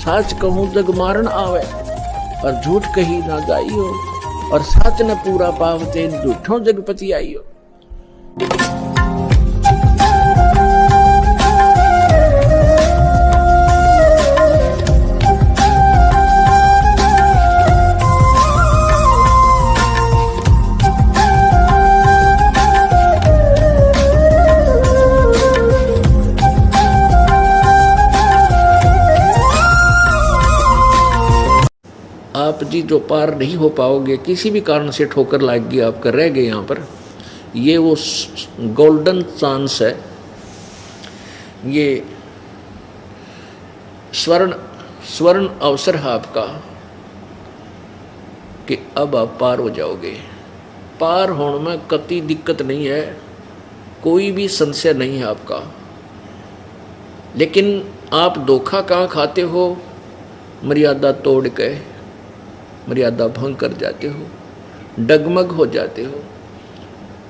साच कहूँ जग मारण आवे, और झूठ कही ना जाइयो, और साच न पूरा पावते झूठों जग पति आइयो। आप जी जो पार नहीं हो पाओगे, किसी भी कारण से ठोकर लग गई, आपका रह गए यहाँ पर, ये वो गोल्डन चांस है, ये स्वर्ण अवसर है आपका कि अब आप पार हो जाओगे। पार होने में कतई दिक्कत नहीं है, कोई भी संशय नहीं है आपका। लेकिन आप धोखा कहाँ खाते हो? मर्यादा तोड़ के मर्यादा भंग कर जाते हो, डगमग हो जाते हो।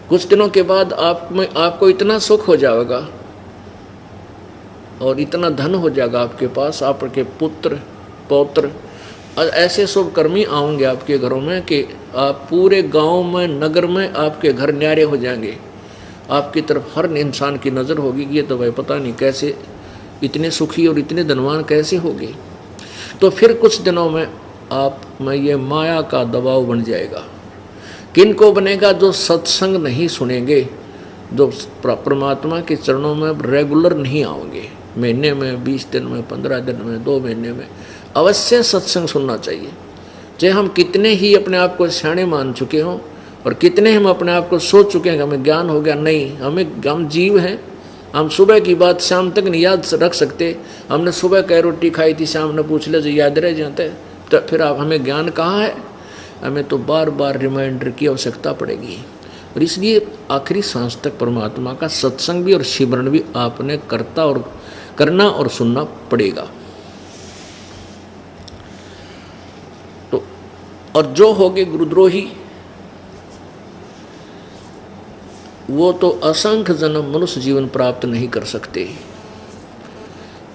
कुछ दिनों के बाद आपको इतना सुख हो जाएगा और इतना धन हो जाएगा आपके पास, आपके पुत्र पौत्र ऐसे शुभ कर्मी आएंगे आपके घरों में कि आप पूरे गांव में नगर में आपके घर न्यारे हो जाएंगे। आपकी तरफ हर इंसान की नज़र होगी कि ये तो भाई पता नहीं कैसे इतने सुखी और इतने धनवान कैसे होंगे। तो फिर कुछ दिनों में आप में ये माया का दबाव बन जाएगा। किन को बनेगा? जो सत्संग नहीं सुनेंगे, जो परमात्मा के चरणों में रेगुलर नहीं आओगे, महीने में 20 दिन में 15 दिन में 2 महीने में अवश्य सत्संग सुनना चाहिए। चाहे हम कितने ही अपने आप को सियाणे मान चुके हों और कितने हम अपने आप को सोच चुके हैं कि हमें ज्ञान हो गया, नहीं, हम जीव हैं। हम सुबह की बात शाम तक नहीं याद रख सकते। हमने सुबह क्या रोटी खाई थी, शाम ने पूछ ले जो याद रह जाते, तो फिर आप हमें ज्ञान कहाँ है? हमें तो बार बार रिमाइंडर की आवश्यकता पड़ेगी। और इसलिए आखिरी सांस तक परमात्मा का सत्संग भी और सिमरण भी आपने करना और सुनना पड़ेगा। तो और जो होगे गुरुद्रोही, वो तो असंख्य जन्म मनुष्य जीवन प्राप्त नहीं कर सकते।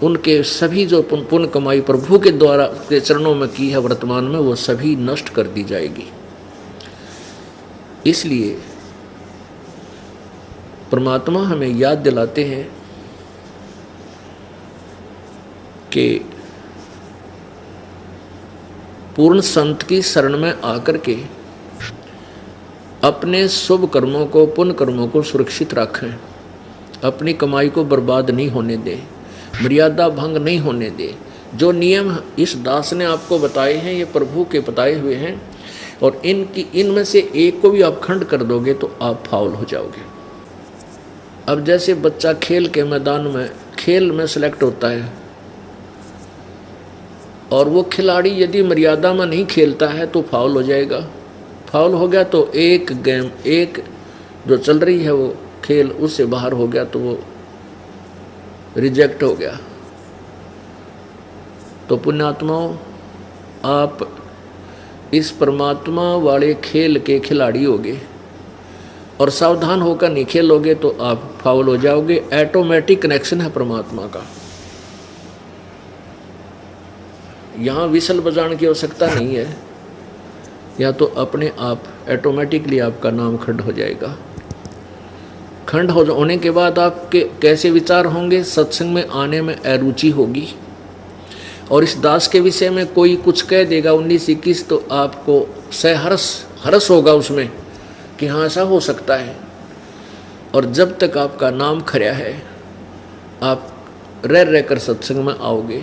उनके सभी जो पुण्य कमाई प्रभु के द्वारा के चरणों में की है वर्तमान में, वो सभी नष्ट कर दी जाएगी। इसलिए परमात्मा हमें याद दिलाते हैं कि पूर्ण संत की शरण में आकर के अपने शुभ कर्मों को, पुण्य कर्मों को सुरक्षित रखें, अपनी कमाई को बर्बाद नहीं होने दें, मर्यादा भंग नहीं होने दे। जो नियम इस दास ने आपको बताए हैं, ये प्रभु के बताए हुए हैं, और इनमें से एक को भी आप खंड कर दोगे तो आप फाउल हो जाओगे। अब जैसे बच्चा खेल के मैदान में खेल में सेलेक्ट होता है और वो खिलाड़ी यदि मर्यादा में नहीं खेलता है तो फाउल हो जाएगा। फाउल हो गया तो एक गेम, एक जो चल रही है वो खेल उससे बाहर हो गया तो वो रिजेक्ट हो गया। तो पुण्यात्माओं, आप इस परमात्मा वाले खेल के खिलाड़ी होगे और सावधान होकर नहीं खेलोगे तो आप फाउल हो जाओगे। ऑटोमेटिक कनेक्शन है परमात्मा का, यहाँ विसल बजाने की आवश्यकता नहीं है, या तो अपने आप ऑटोमेटिकली आपका नाम खंड हो जाएगा। खंड होने के बाद आपके कैसे विचार होंगे? सत्संग में आने में अरुचि होगी। और इस दास के विषय में कोई कुछ कह देगा 19-21 तो आपको हर्ष होगा उसमें कि हाँ ऐसा हो सकता है। और जब तक आपका नाम खरा है, आप रह कर सत्संग में आओगे।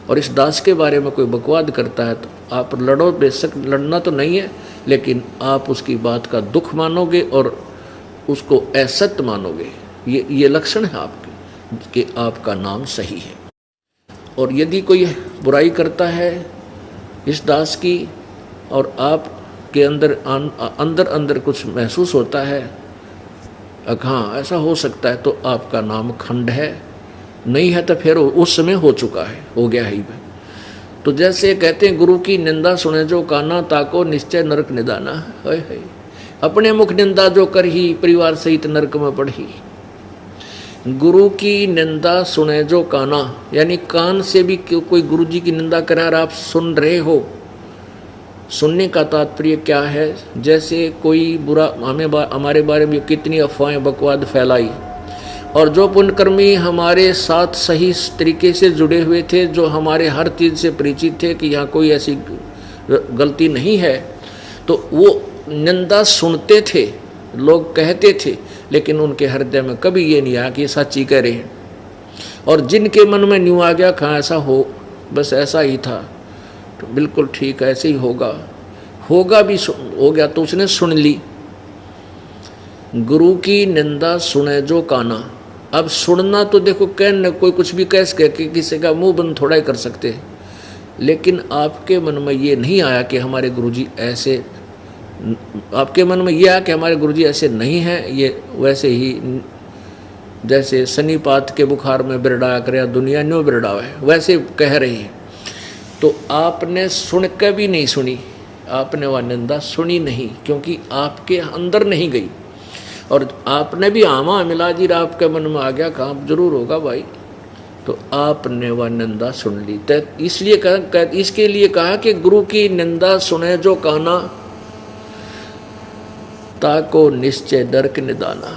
और इस दास के बारे में कोई बकवाद करता है तो आप लड़ो, बेशक लड़ना तो नहीं है, लेकिन आप उसकी बात का दुख मानोगे और उसको असत्य मानोगे। ये लक्षण है आपके कि आपका नाम सही है। और यदि कोई बुराई करता है इस दास की और आपके अंदर कुछ महसूस होता है, हाँ ऐसा हो सकता है, तो आपका नाम खंड है। नहीं है तो फिर उस समय हो चुका है, हो गया ही। तो जैसे कहते हैं गुरु की निंदा सुने जो काना, ताको निश्चय नरक निदाना। है अपने मुख निंदा जो कर ही परिवार सहित नरक में पढ़ी। गुरु की निंदा सुने जो काना, यानी कान से भी कोई गुरु जी की निंदा करे और आप सुन रहे हो। सुनने का तात्पर्य क्या है? जैसे कोई बुरा हमारे बारे में कितनी अफवाहें बकवाद फैलाई, और जो पुण्यकर्मी हमारे साथ सही तरीके से जुड़े हुए थे, जो हमारे हर चीज़ से परिचित थे कि यहाँ कोई ऐसी गलती नहीं है, तो वो निंदा सुनते थे, लोग कहते थे, लेकिन उनके हृदय में कभी ये नहीं आया कि ये सच्ची कह रहे हैं। और जिनके मन में न्यू आ गया कहाँ ऐसा हो, बस ऐसा ही था, तो बिल्कुल ठीक ऐसे ही होगा भी हो गया, तो उसने सुन ली। गुरु की निंदा सुने जो काना। अब सुनना तो देखो, कहने कोई कुछ भी कह के किसी का मुंह बंद थोड़ा ही कर सकते हैं, लेकिन आपके मन में ये नहीं आया कि हमारे गुरुजी ऐसे, आपके मन में यह आया कि हमारे गुरुजी ऐसे नहीं हैं, ये वैसे ही जैसे शनिपात के बुखार में बिरडाया करे, दुनिया न्यों बिरडावा है, वैसे कह रही है। तो आपने सुन के भी नहीं सुनी, आपने वह निंदा सुनी नहीं, क्योंकि आपके अंदर नहीं गई। और आपने भी आमा मिला जी, आपके मन में आ गया, काम जरूर होगा भाई, तो आपने वह निंदा सुन ली। तो इसके लिए कहा कि गुरु की निंदा सुने जो काना, ताको निश्चय दर्क निदाना।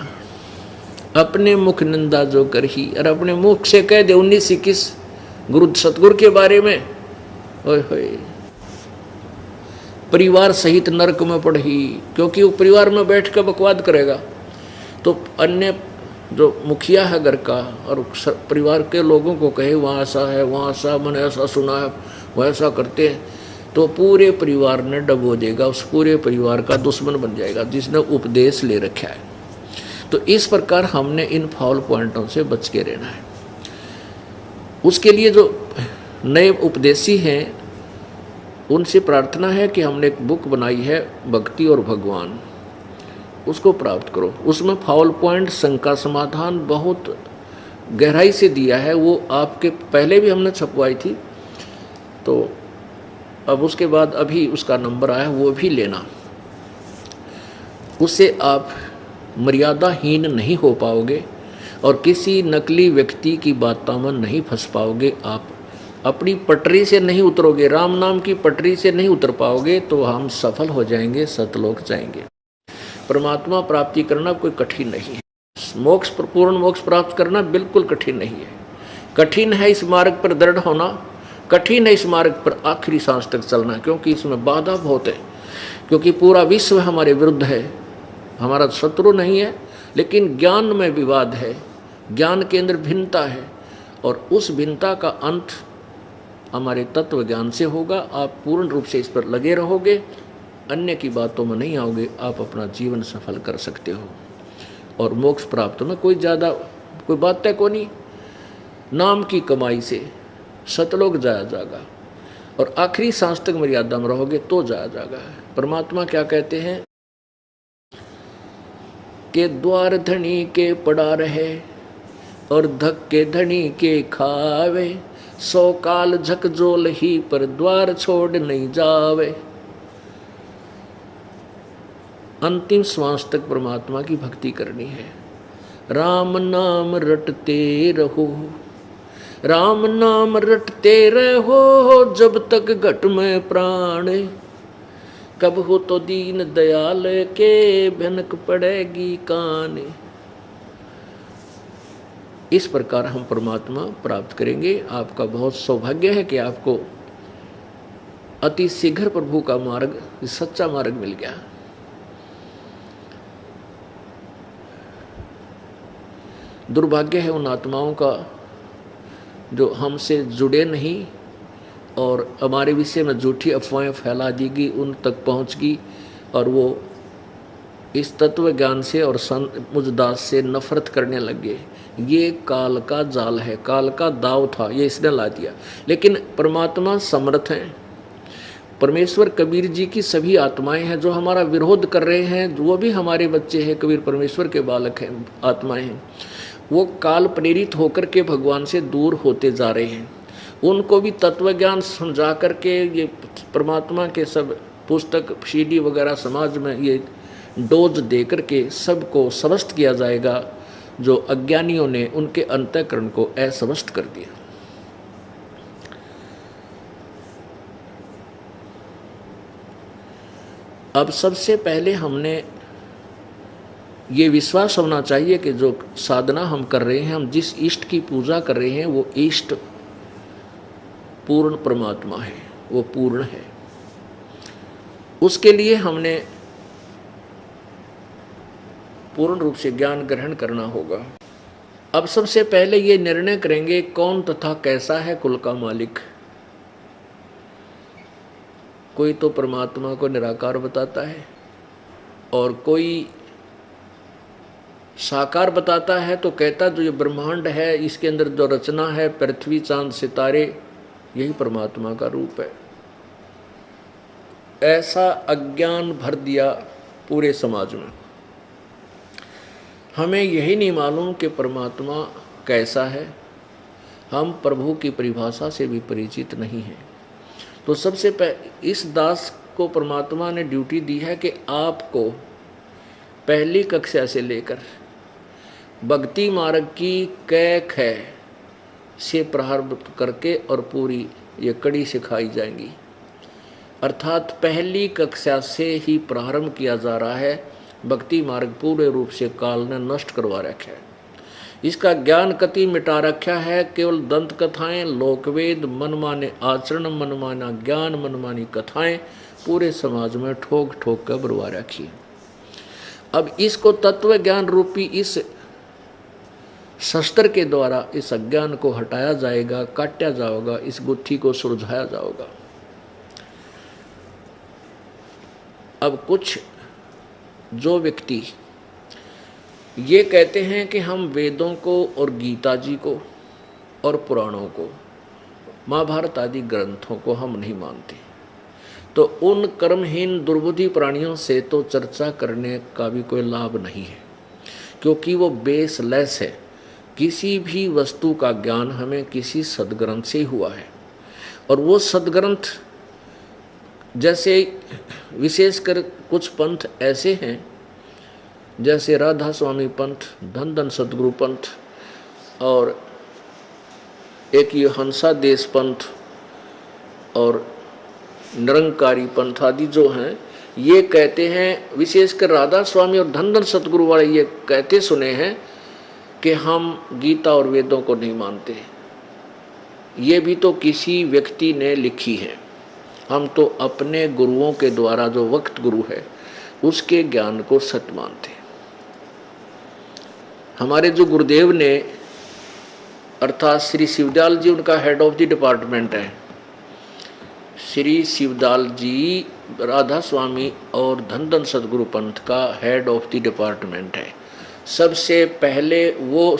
अपने मुख निंदा जो करही, और अपने मुख से कह दे 19-21 गुरु सतगुरु के बारे में, ओए होए, परिवार सहित नरक में पड़ही, क्योंकि वो परिवार में बैठ कर बकवाद करेगा, तो अन्य जो मुखिया है घर का और परिवार के लोगों को कहे वहाँ ऐसा है, वहाँ ऐसा, मैंने ऐसा सुना है, वह ऐसा करते हैं, तो पूरे परिवार ने डबो देगा, उस पूरे परिवार का दुश्मन बन जाएगा जिसने उपदेश ले रखा है। तो इस प्रकार हमने इन फाउल पॉइंटों से बच के रहना है। उसके लिए जो नए उपदेशी हैं, उनसे प्रार्थना है कि हमने एक बुक बनाई है भक्ति और भगवान, उसको प्राप्त करो। उसमें फाउल पॉइंट, शंका समाधान बहुत गहराई से दिया है। वो आपके पहले भी हमने छपवाई थी, तो अब उसके बाद अभी उसका नंबर आया, वो भी लेना। उससे आप मर्यादाहीन नहीं हो पाओगे और किसी नकली व्यक्ति की बातों में नहीं फंस पाओगे। आप अपनी पटरी से नहीं उतरोगे, राम नाम की पटरी से नहीं उतर पाओगे, तो हम सफल हो जाएंगे, सतलोक जाएंगे। परमात्मा प्राप्ति करना कोई कठिन नहीं है, मोक्ष, पूर्ण मोक्ष प्राप्त करना बिल्कुल कठिन नहीं है। कठिन है इस मार्ग पर दृढ़ होना, कठिन है इस मार्ग पर आखिरी सांस तक चलना, क्योंकि इसमें बाधा बहुत है, क्योंकि पूरा विश्व हमारे विरुद्ध है, हमारा शत्रु नहीं है, लेकिन ज्ञान में विवाद है, ज्ञान के अंदर भिन्नता है, और उस भिन्नता का अंत हमारे तत्व ज्ञान से होगा। आप पूर्ण रूप से इस पर लगे रहोगे, अन्य की बातों में नहीं आओगे, आप अपना जीवन सफल कर सकते हो। और मोक्ष प्राप्त में कोई बात है को नहीं, नाम की कमाई से सतलोक जाया जाएगा, और आखिरी सांस तक मर्यादा में रहोगे तो जाया जाएगा। परमात्मा क्या कहते हैं कि द्वार धनी के पड़ा रहे और धक्के धनी के खावे, 100 काल झकझोल ही पर द्वार छोड़ नहीं जावे। अंतिम श्वास तक परमात्मा की भक्ति करनी है। राम नाम रटते रहो, राम नाम रटते रहो, जब तक घट में प्राण, कब हो तो दीन दयाल के भनक पड़ेगी कान। इस प्रकार हम परमात्मा प्राप्त करेंगे। आपका बहुत सौभाग्य है कि आपको अति शीघ्र प्रभु का मार्ग, सच्चा मार्ग मिल गया। दुर्भाग्य है उन आत्माओं का जो हमसे जुड़े नहीं और हमारे विषय में झूठी अफवाहें फैला दी गई, उन तक पहुंच गई, और वो इस तत्व ज्ञान से और मुझदास से नफरत करने लग गए। ये काल का जाल है, काल का दाव था, ये इसने ला दिया। लेकिन परमात्मा समर्थ हैं। परमेश्वर कबीर जी की सभी आत्माएं हैं जो हमारा विरोध कर रहे हैं, वो भी हमारे बच्चे हैं, कबीर परमेश्वर के बालक हैं, आत्माएं हैं। वो काल प्रेरित होकर के भगवान से दूर होते जा रहे हैं। उनको भी तत्व ज्ञान समझा करके ये परमात्मा के सब पुस्तक सीडी वगैरह समाज में ये डोज दे करके सबको समस्त किया जाएगा। जो अज्ञानियों ने उनके अंतःकरण को अस्वस्थ कर दिया। अब सबसे पहले हमने ये विश्वास होना चाहिए कि जो साधना हम कर रहे हैं, हम जिस इष्ट की पूजा कर रहे हैं, वो इष्ट पूर्ण परमात्मा है, वो पूर्ण है। उसके लिए हमने पूर्ण रूप से ज्ञान ग्रहण करना होगा। अब सबसे पहले ये निर्णय करेंगे कौन तथा कैसा है कुल का मालिक। कोई तो परमात्मा को निराकार बताता है और कोई साकार बताता है, तो कहता जो ये ब्रह्मांड है, इसके अंदर जो रचना है, पृथ्वी चांद सितारे, यही परमात्मा का रूप है। ऐसा अज्ञान भर दिया पूरे समाज में। हमें यही नहीं मालूम कि परमात्मा कैसा है, हम प्रभु की परिभाषा से भी परिचित नहीं हैं। तो सबसे पहले इस दास को परमात्मा ने ड्यूटी दी है कि आपको पहली कक्षा से लेकर भक्ति मार्ग की कै ख से प्रारंभ करके और पूरी ये कड़ी सिखाई जाएंगी। अर्थात पहली कक्षा से ही प्रारंभ किया जा रहा है। भक्ति मार्ग पूरे रूप से काल ने नष्ट करवा रखा है। इसका ज्ञान कति मिटा रखा है। केवल दंत कथाएं, लोकवेद, मनमाने आचरण, मनमाना ज्ञान, मनमानी कथाएं पूरे समाज में ठोक ठोक कर बरवा रखी। अब इसको तत्व ज्ञान रूपी इस शस्त्र के द्वारा इस अज्ञान को हटाया जाएगा, काटा जाएगा, इस गुत्थी को सुलझाया जाएगा। अब कुछ जो व्यक्ति ये कहते हैं कि हम वेदों को और गीता जी को और पुराणों को, महाभारत आदि ग्रंथों को हम नहीं मानते, तो उन कर्महीन दुर्बुद्धि प्राणियों से तो चर्चा करने का भी कोई लाभ नहीं है, क्योंकि वो बेसलेस है। किसी भी वस्तु का ज्ञान हमें किसी सदग्रंथ से हुआ है, और वो सदग्रंथ जैसे विशेषकर कुछ पंथ ऐसे हैं, जैसे राधा स्वामी पंथ, धन धन सतगुरु पंथ, और एक ये हंसा देश पंथ और निरंकारी पंथ आदि जो हैं, ये कहते हैं, विशेषकर राधा स्वामी और धन धन सतगुरु वाले ये कहते सुने हैं कि हम गीता और वेदों को नहीं मानते। ये भी तो किसी व्यक्ति ने लिखी है। हम तो अपने गुरुओं के द्वारा, जो वक्त गुरु है, उसके ज्ञान को सत्य मानते हैं। हमारे जो गुरुदेव ने, अर्थात श्री शिवदयाल जी, उनका हेड ऑफ द डिपार्टमेंट है। श्री शिवदयाल जी राधा स्वामी और धन धन सतगुरु पंथ का हेड ऑफ द डिपार्टमेंट है। सबसे पहले वो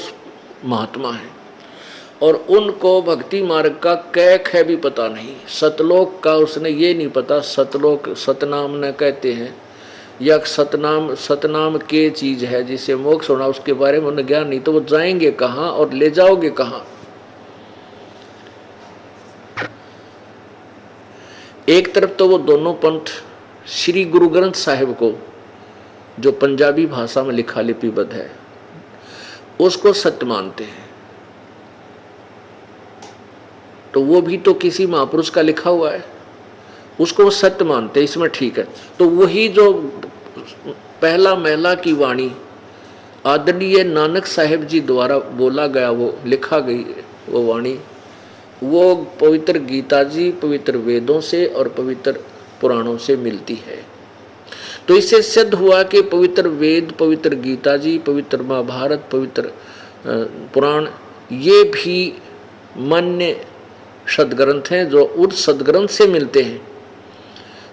महात्मा है, और उनको भक्ति मार्ग का कैक है भी पता नहीं। सतलोक का उसने ये नहीं पता, सतलोक सतनाम न कहते हैं, या सतनाम के चीज है जिसे मोक्ष होना, उसके बारे में उन्हें ज्ञान नहीं। तो वो जाएंगे कहाँ और ले जाओगे कहाँ? एक तरफ तो वो दोनों पंथ श्री गुरु ग्रंथ साहिब को, जो पंजाबी भाषा में लिखा लिपिबद्ध है, उसको सत्य मानते हैं। तो वो भी तो किसी महापुरुष का लिखा हुआ है, उसको वो सत्य मानते हैं, इसमें ठीक है। तो वही जो पहला महला की वाणी आदरणीय नानक साहिब जी द्वारा बोला गया, वो लिखा गई वो वाणी, वो पवित्र गीता जी, पवित्र वेदों से और पवित्र पुराणों से मिलती है। तो इससे सिद्ध हुआ कि पवित्र वेद, पवित्र गीता जी, पवित्र महाभारत, पवित्र पुराण, ये भी मान्य सदग्रंथ हैं, जो उस सदग्रंथ से मिलते हैं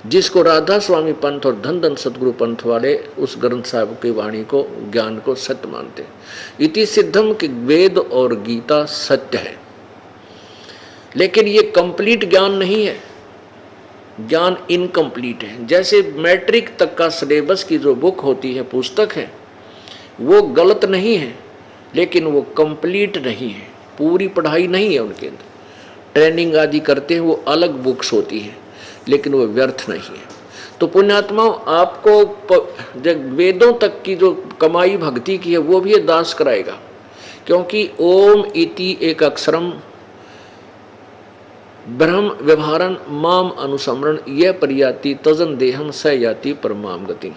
जिसको राधा स्वामी पंथ और धन धन सतगुरु पंथ वाले उस ग्रंथ साहब की वाणी को, ज्ञान को सत्य मानते हैं। इति सिद्धम कि वेद और गीता सत्य है। लेकिन ये कंप्लीट ज्ञान नहीं है, ज्ञान इनकम्प्लीट है। जैसे मैट्रिक तक का सिलेबस की जो बुक होती है, पुस्तक है, वो गलत नहीं है, लेकिन वो कंप्लीट नहीं है, पूरी पढ़ाई नहीं है उनके अंदर। ट्रेनिंग आदि करते हैं, वो अलग बुक्स होती हैं, लेकिन वो व्यर्थ नहीं है। तो पुण्यात्माओं, आपको जब वेदों तक की जो कमाई भक्ति की है वो भी ये दास कराएगा, क्योंकि ओम इति एक अक्षरम ब्रह्म व्यवहारन माम अनुसमरण यह परियाति तजन देहम स याति परमाम गति।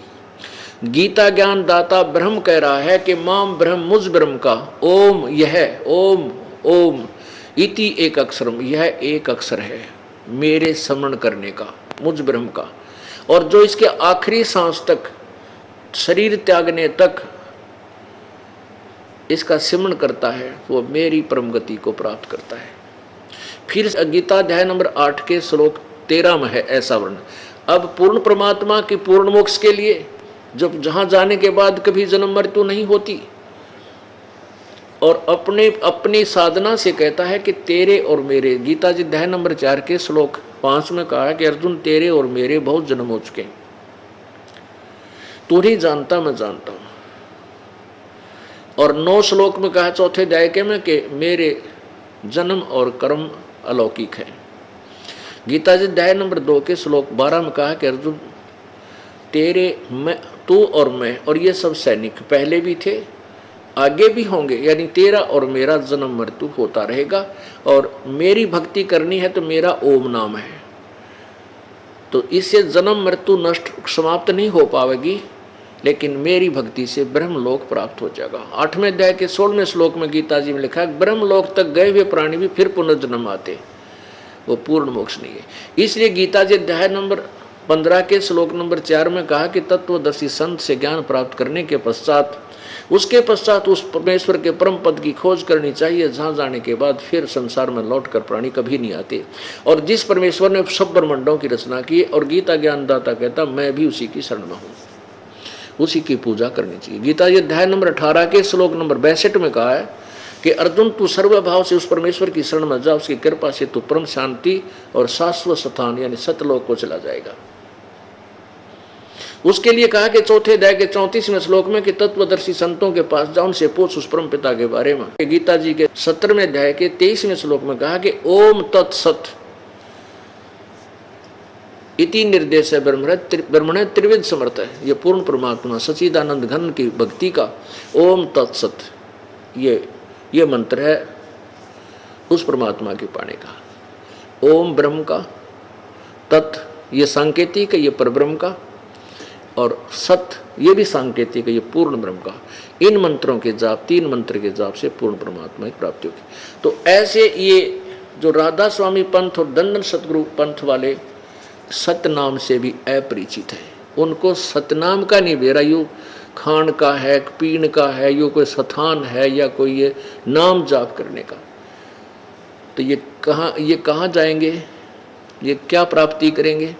गीता ज्ञान दाता ब्रह्म कह रहा है कि माम ब्रह्म, मुझ ब्रह्म का, ओम यह ओम, ओम इति एक अक्षरम, यह एक अक्षर है मेरे स्मरण करने का, मुझ ब्रह्म का। और जो इसके आखिरी सांस तक, शरीर त्यागने तक इसका सिमरण करता है वो मेरी परम गति को प्राप्त करता है। फिर गीता अध्याय नंबर 8 के श्लोक 13 में है ऐसा वर्ण। अब पूर्ण परमात्मा की पूर्ण मोक्ष के लिए, जब जहां जाने के बाद कभी जन्म मृत्यु नहीं होती, और अपनी साधना से कहता है कि तेरे और मेरे, गीता जी अध्याय नंबर 4 के श्लोक 5 में कहा है कि अर्जुन तेरे और मेरे बहुत जन्म हो चुके, तू नहीं जानता मैं जानता हूं। और 9 श्लोक में कहा चौथे अध्याय के में कि मेरे जन्म और कर्म अलौकिक है। गीता जी अध्याय नंबर 2 के श्लोक 12 में कहा कि अर्जुन तेरे, मैं, तू और मैं और ये सब सैनिक पहले भी थे आगे भी होंगे, यानी तेरा और मेरा जन्म मृत्यु होता रहेगा। और मेरी भक्ति करनी है तो मेरा ओम नाम है, तो इससे जन्म मृत्यु नष्ट समाप्त नहीं हो पाएगी, लेकिन मेरी भक्ति से ब्रह्मलोक प्राप्त हो जाएगा। 8वें अध्याय के 16वें श्लोक में गीता जी में लिखा है ब्रह्मलोक तक गए हुए प्राणी भी फिर पुनर्जन्म आते, वो पूर्ण मोक्ष नहीं है। इसलिए गीता जी अध्याय नंबर 15 के श्लोक नंबर 4 में कहा कि तत्वदर्शी संत से ज्ञान प्राप्त करने के पश्चात, उसके पश्चात उस परमेश्वर के परम पद की खोज करनी चाहिए, जहां जाने के बाद फिर संसार में लौटकर प्राणी कभी नहीं आते। और जिस परमेश्वर ने सब ब्रह्मांडों की रचना की, और गीता ज्ञानदाता कहता मैं भी उसी की शरण में हूँ, उसी की पूजा करनी चाहिए। गीता जी अध्याय नंबर 18 के श्लोक नंबर 62 में कहा है कि अर्जुन तू सर्वभाव से उस परमेश्वर की शरण में जा, उसकी कृपा से तू परम शांति और शाश्वत स्थान यानी सतलोक को चला जाएगा। उसके लिए कहा कि चौथे अध्याय के 34वें श्लोक में कि तत्वदर्शी संतों के पास जाओ, उनसे पूछ उस परम पिता के बारे में। गीता जी के 17वें अध्याय के 23वें श्लोक में कहा कि ओम तत्सत इति निर्देश है ब्रह्मण त्रिविध समर्थ है, ये पूर्ण परमात्मा सच्चिदानंद घन की भक्ति का ओम तत्सत ये मंत्र है उस परमात्मा के पाने का। ओम ब्रह्म का, तत् ये सांकेतिक है ये परब्रह्म का, और सत ये भी सांकेतिक है ये पूर्ण ब्रह्म का। इन मंत्रों के जाप, 3 मंत्र के जाप से पूर्ण परमात्मा की प्राप्ति होगी। तो ऐसे ये जो राधा स्वामी पंथ और दंडन सतगुरु पंथ वाले सतनाम से भी अपरिचित है, उनको सतनाम का नहीं बेरा, यू खान का है, पीन का है, यो कोई स्थान है या कोई ये नाम जाप करने का। तो ये कहाँ जाएंगे, ये क्या प्राप्ति करेंगे?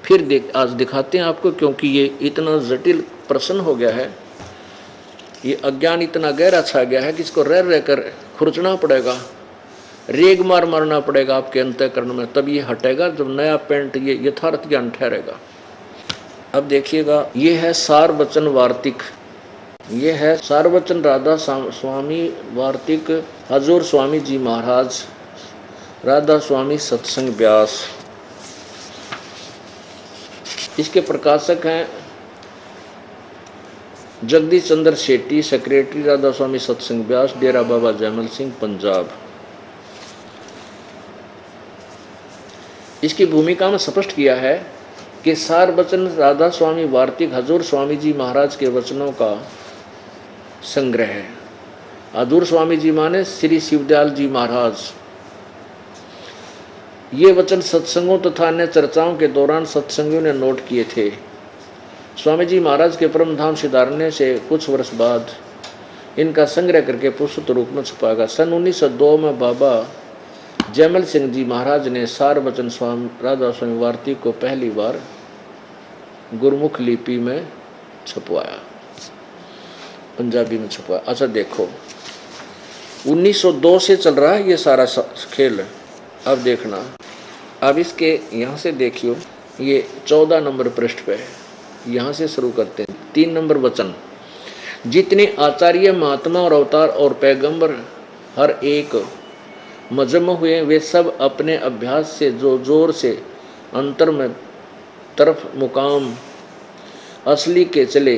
फिर आज दिखाते हैं आपको, क्योंकि ये इतना जटिल प्रश्न हो गया है, ये अज्ञान इतना गहरा छा गया है कि इसको रह रहकर खुरचना पड़ेगा, रेग मारना पड़ेगा आपके अंतःकरण में, तब ये हटेगा, जब नया पेंट ये यथार्थ ज्ञान ठहरेगा। अब देखिएगा, ये है सार वचन वार्तिक, ये है सार वचन राधा स्वामी वार्तिक हजूर स्वामी जी महाराज राधा स्वामी सत्संग व्यास। इसके प्रकाशक हैं जगदीश चंद्र शेट्टी, सेक्रेटरी राधा स्वामी सत्संग व्यास, डेरा बाबा जयमल सिंह, पंजाब। इसकी भूमिका में स्पष्ट किया है कि सार वचन राधा स्वामी वार्तिक हजूर स्वामी जी महाराज के वचनों का संग्रह है। हजूर स्वामी जी माने श्री शिवदयाल जी महाराज। ये वचन सत्संगों तथा अन्य चर्चाओं के दौरान सत्संगियों ने नोट किए थे। स्वामी जी महाराज के परम धाम सिधारने से कुछ वर्ष बाद इनका संग्रह करके पुस्तक रूप में छुपाया गया। सन 1902 में बाबा जयमल सिंह जी महाराज ने सार वचन स्वामी राधा स्वामी वार्तिक को पहली बार गुरमुख लिपि में छपवाया, पंजाबी में छपवाया। अच्छा देखो, 1902 से चल रहा है ये सारा खेल। अब देखना, अब इसके यहाँ से देखियो, ये 14 नंबर पृष्ठ पे है, यहाँ से शुरू करते हैं। 3 नंबर वचन, जितने आचार्य महात्मा और अवतार और पैगंबर हर एक मजम हुए, वे सब अपने अभ्यास से जो जोर से अंतर में तरफ मुकाम असली के चले,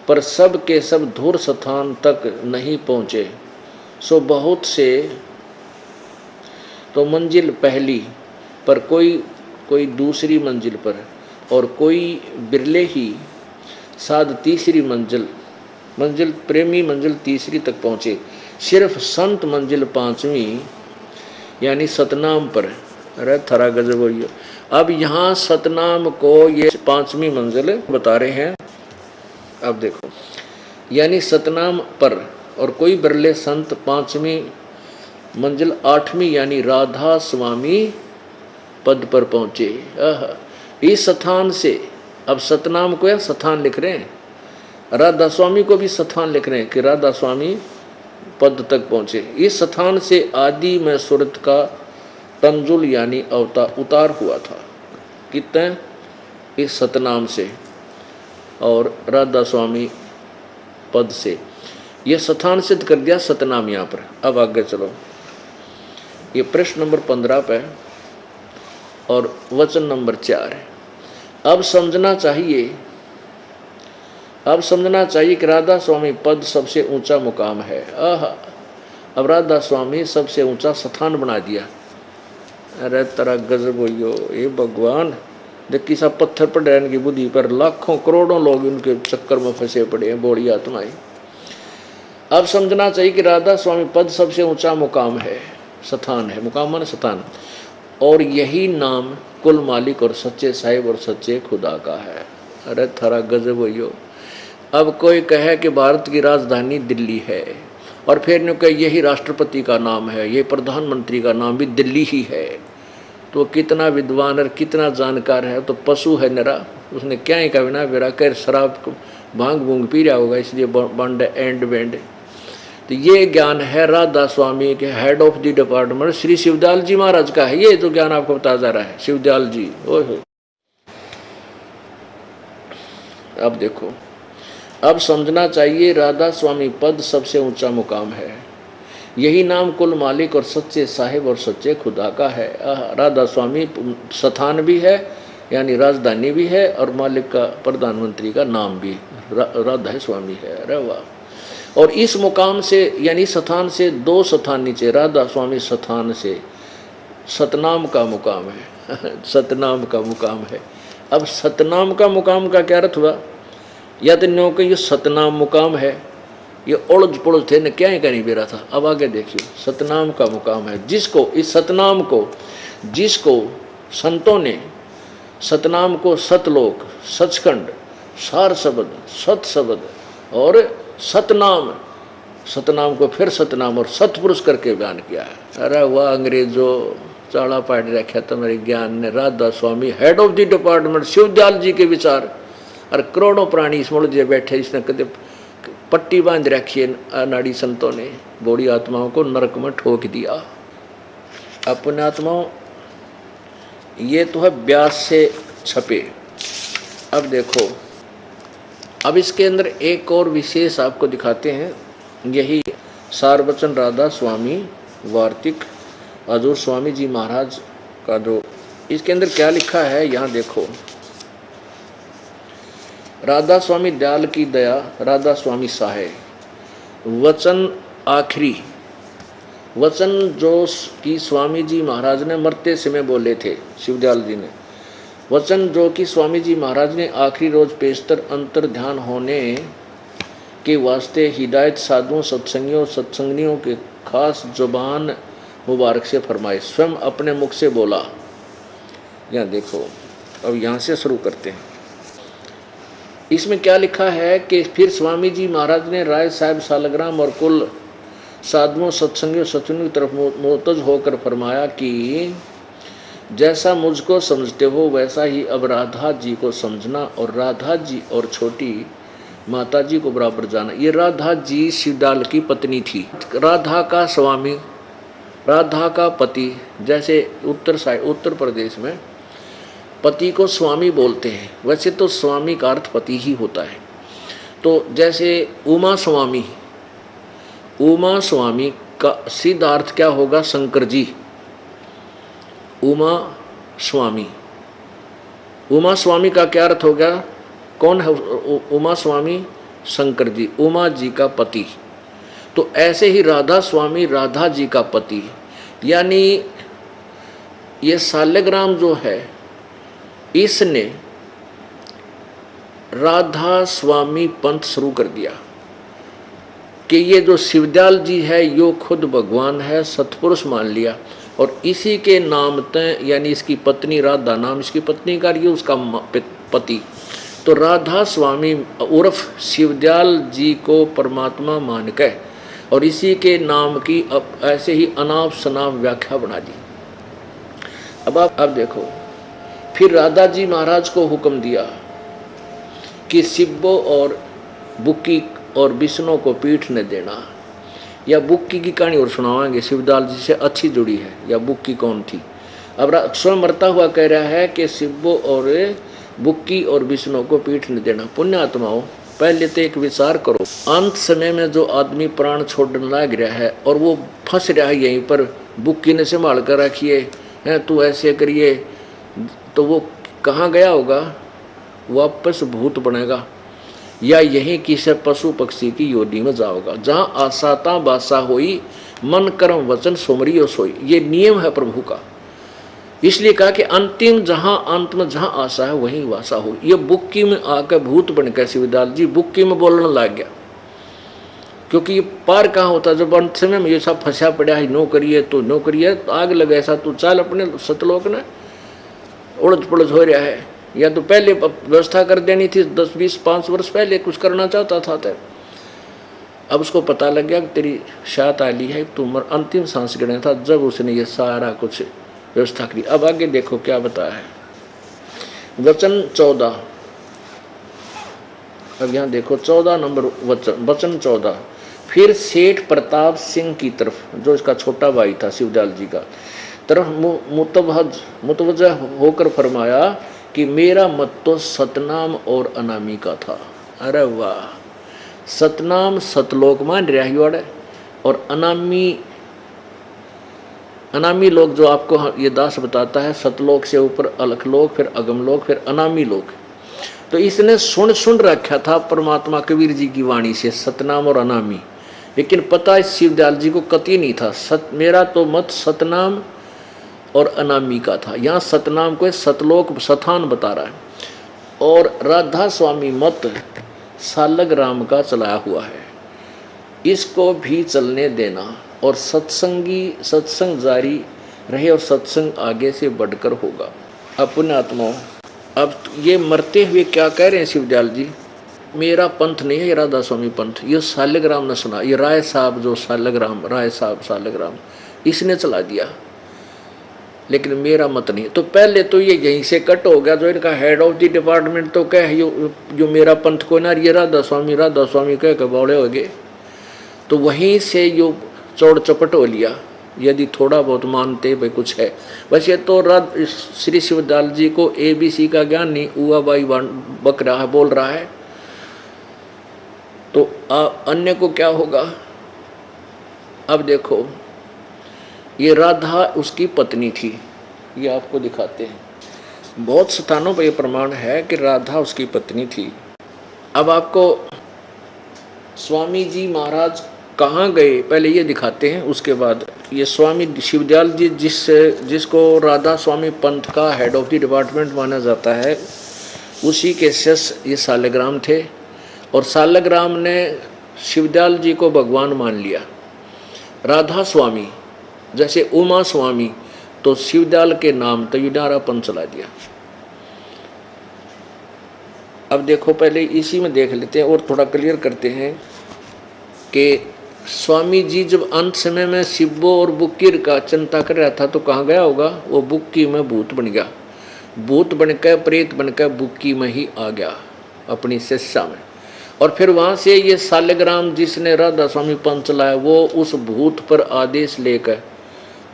पर सब के सब धूर स्थान तक नहीं पहुँचे। सो बहुत से तो मंजिल पहली पर कोई दूसरी मंजिल पर, और कोई बिरले ही साध तीसरी मंजिल प्रेमी मंजिल तीसरी तक पहुँचे। सिर्फ संत मंजिल पांचवी यानी सतनाम पर। अरे थरा गजब हो। अब यहाँ सतनाम को ये पांचवी मंजिल बता रहे हैं। अब देखो, यानी सतनाम पर और कोई बिरले संत पांचवी मंजिल आठवीं यानी राधा स्वामी पद पर पहुँचे। इस स्थान से, अब सतनाम को या स्थान लिख रहे हैं, राधा स्वामी को भी स्थान लिख रहे हैं कि राधा स्वामी पद तक पहुँचे। इस स्थान से आदि में सूरत का तंजुल यानी उतार हुआ था। कितने? इस सतनाम से और राधा स्वामी पद से। यह स्थान सिद्ध कर दिया सतनाम यहाँ पर। अब आगे चलो, ये प्रश्न नंबर 15 पे और वचन नंबर 4 है। अब समझना चाहिए कि राधा स्वामी पद सबसे ऊंचा मुकाम है। अब राधा स्वामी सबसे ऊंचा स्थान बना दिया। अरे तेरा गजब हो, ये भगवान देखी सा पत्थर पड़ रहे इनकी बुद्धि पर, लाखों करोड़ों लोग उनके चक्कर में फंसे पड़े हैं, बोली आत्माएं। अब समझना चाहिए कि राधा स्वामी पद सबसे ऊंचा मुकाम है, स्थान है, मुकाम माने स्थान, और यही नाम कुल मालिक और सच्चे साहिब और सच्चे खुदा का है। अरे थारा गजब हो। अब कोई कहे कि भारत की राजधानी दिल्ली है, और फिर ने कहा यही राष्ट्रपति का नाम है, ये प्रधानमंत्री का नाम भी दिल्ली ही है, तो कितना विद्वान और कितना जानकार है। तो पशु है निरा, उसने क्या ही कहा ना मेरा कर शराब भांग भूंग पी रहा होगा, इसलिए बंड एंड बेंड। तो ये ज्ञान है राधा स्वामी के head of the department Shri Shivdayal ji Maharaj का है। ये तो ज्ञान आपको बता जा रहा है, शिवदयाल जी। ओहो, अब देखो, अब समझना चाहिए राधा स्वामी पद सबसे ऊंचा मुकाम है, यही नाम कुल मालिक और सच्चे साहिब और सच्चे खुदा का है। राधा स्वामी स्थान भी है यानी राजधानी भी है, और मालिक का प्रधानमंत्री का नाम भी राधा स्वामी है। अरे वाह। और इस मुकाम से यानी स्थान से 2 स्थान नीचे राधा स्वामी स्थान से सतनाम का मुकाम है। सतनाम का मुकाम है। अब सतनाम का मुकाम का क्या अर्थ हुआ? या तो नो कि ये सतनाम मुकाम है, ये उलझ पुलझ थे न क्या ही कहीं बेरा था। अब आगे देखिए, सतनाम का मुकाम है जिसको, इस सतनाम को जिसको संतों ने सतनाम को सतलोक, सचखंड, सार शब्द, सत शब्द और सतनाम, सतनाम को फिर सतनाम और सतपुरुष करके बयान किया है। अरे वाह, अंग्रेजों चाड़ा पाट रखा तुम्हारे ज्ञान ने। Radha Swami head of the department Shivdayal ji के विचार, और करोड़ों प्राणी इस मुड़ बैठे, इसने कदे पट्टी बांध रखी है अनाड़ी संतों ने, बूढ़ी आत्माओं को नरक में ठोक दिया। अपने आत्माओं, ये तो है व्यास से छपे। अब देखो, अब इसके अंदर एक और विशेष आपको दिखाते हैं, यही सारवचन राधा स्वामी वार्तिक हजूर स्वामी जी महाराज का जो इसके अंदर क्या लिखा है, यहाँ देखो। राधा स्वामी दयाल की दया, राधा स्वामी सहाय। वचन आखिरी वचन जो कि स्वामी जी महाराज ने मरते समय बोले थे, शिवदयाल जी ने, वचन जो कि स्वामी जी महाराज ने आखिरी रोज पेशतर अंतर ध्यान होने के वास्ते हिदायत साधुओं सत्संगियों सत्संगनियों के खास जुबान मुबारक से फरमाए, स्वयं अपने मुख से बोला। यहाँ देखो, अब यहाँ से शुरू करते हैं। इसमें क्या लिखा है कि फिर स्वामी जी महाराज ने राय साहब सालग्राम और कुल साधुओं सत्संगियों सत्संगियों की तरफ मोतज होकर फरमाया कि जैसा मुझको समझते हो वैसा ही अब राधा जी को समझना, और राधा जी और छोटी माता जी को बराबर जाना। ये राधा जी शिवदयाल की पत्नी थी। राधा का स्वामी, राधा का पति, जैसे उत्तर प्रदेश में पति को स्वामी बोलते हैं, वैसे तो स्वामी का अर्थ पति ही होता है। तो जैसे उमा स्वामी का सीधा अर्थ क्या होगा? शंकर जी। उमा स्वामी उमा स्वामी का क्या अर्थ हो गया? कौन है उमा स्वामी? शंकर जी, उमा जी का पति। तो ऐसे ही राधा स्वामी राधा जी का पति, यानी ये शालिग्राम जो है इसने राधा स्वामी पंथ शुरू कर दिया कि ये जो शिवदयाल जी है यो खुद भगवान है, सतपुरुष मान लिया। और इसी के नाम तय, यानी इसकी पत्नी राधा, नाम इसकी पत्नी का, ये उसका पति। तो राधा स्वामी उर्फ शिवदयाल जी को परमात्मा मान के और इसी के नाम की अब ऐसे ही अनाप शनाप व्याख्या बना दी। अब देखो, फिर राधा जी महाराज को हुक्म दिया कि शिब्बो और बुक्की और विष्णु को पीठ न देना। या बुक्की की कहानी और सुनावाएंगे, शिवदयाल जी से अच्छी जुड़ी है। या बुक्की कौन थी? अब स्वयं मरता हुआ कह रहा है कि शिब्बो और बुक्की और विष्णु को पीठ न देना। पुण्यात्माओं, पहले तो एक विचार करो, अंत समय में जो आदमी प्राण छोड़ने लग रहा है और वो फंस रहा है यहीं पर, बुक्की ने संभाल कर रखिए हैं, तू ऐसे करिए, तो वो कहाँ गया होगा? वापस भूत बनेगा या यहीं किसी पशु पक्षी की योनि में जाओगा। जहाँ आसाता बासा होई, मन कर्म वचन सोमरियो सोई। ये नियम है प्रभु का। इसलिए कहा कि अंतिम जहाँ अंत में जहाँ आशा है वहीं वासा हो। ये बुक्की में आकर भूत बनकर शिवदयाल जी बुक्की में बोलने लग गया, क्योंकि ये पार कहाँ होता जब अंत समय में ये सब फंसा पड़ा है, नो करिए तो नो करिए, तो आग लगे ऐसा तू चाल अपने सतलोक ने उड़द पुड़द हो रहा है। या तो पहले व्यवस्था कर देनी थी, 10-20-5 वर्ष पहले कुछ करना चाहता था तो अब उसको पता लग गया कि तेरी शात आली है, तुम अंतिम सांस गिरना था, जब उसने ये सारा कुछ व्यवस्था करी। अब आगे देखो क्या बताया है, वचन 14। अब यहाँ देखो 14 नंबर वचन 14। फिर सेठ प्रताप सिंह की तरफ, जो इसका छोटा भाई था शिवदयाल जी का, तरफ मुतवज्जा होकर फरमाया कि मेरा मत तो सतनाम और अनामी का था। अरे वाह, सतनाम सतलोक मान रहा है और अनामी लोक जो आपको ये दास बताता है, सतलोक से ऊपर अलखलोक, फिर अगमलोक, फिर अनामी लोक। तो इसने सुन रखा था परमात्मा कबीर जी की वाणी से सतनाम और अनामी, लेकिन पता इस शिवदयाल जी को कतई नहीं था। मेरा तो मत सतनाम और अनामी का था। यहाँ सतनाम को सतलोक सथान बता रहा है, और राधा स्वामी मत शालिग्राम का चलाया हुआ है, इसको भी चलने देना और सत्संग जारी रहे और सत्संग आगे से बढ़कर होगा। अब पुण्यात्माओं, अब ये मरते हुए क्या कह रहे हैं शिवदयाल जी, मेरा पंथ नहीं है ये राधा स्वामी पंथ, ये शालिग्राम ने सुना, ये राय साहब जो राय साहब शालिग्राम इसने चला दिया, लेकिन मेरा मत नहीं। तो पहले तो ये यहीं से कट हो गया, जो इनका हेड ऑफ द डिपार्टमेंट तो कह जो मेरा पंथ को ना, ये राधा स्वामी कह के बौड़े हो गए, तो वहीं से यो चौड़ चपट हो लिया। यदि थोड़ा बहुत मानते भाई कुछ है, वैसे तो श्री शिवदयाल जी को ABC का ज्ञान नहीं, उआ बाई बक रहा है, बोल रहा है, तो अन्य को क्या होगा। अब देखो, ये राधा उसकी पत्नी थी, ये आपको दिखाते हैं, बहुत स्थानों पर यह प्रमाण है कि राधा उसकी पत्नी थी। अब आपको स्वामी जी महाराज कहाँ गए पहले ये दिखाते हैं, उसके बाद ये स्वामी शिवदयाल जी जिसको राधा स्वामी पंथ का हेड ऑफ द डिपार्टमेंट माना जाता है, उसी के शिष्य ये शालिग्राम थे, और शालिग्राम ने शिवदयाल जी को भगवान मान लिया। राधा स्वामी जैसे उमा स्वामी, तो शिवदयाल के नाम तयुनारापन चला दिया। अब देखो, पहले इसी में देख लेते हैं और थोड़ा क्लियर करते हैं कि स्वामी जी जब अंत समय में शिब्बो और बुक्की का चिंता कर रहा था तो कहाँ गया होगा, वो बुक्की में भूत बन गया, भूत बनकर प्रेत बनकर बुक्की में ही आ गया अपनी शिष्या में। और फिर वहाँ से ये शालिग्राम जिसने राधा स्वामी पंथ चलाया, वो उस भूत पर आदेश लेकर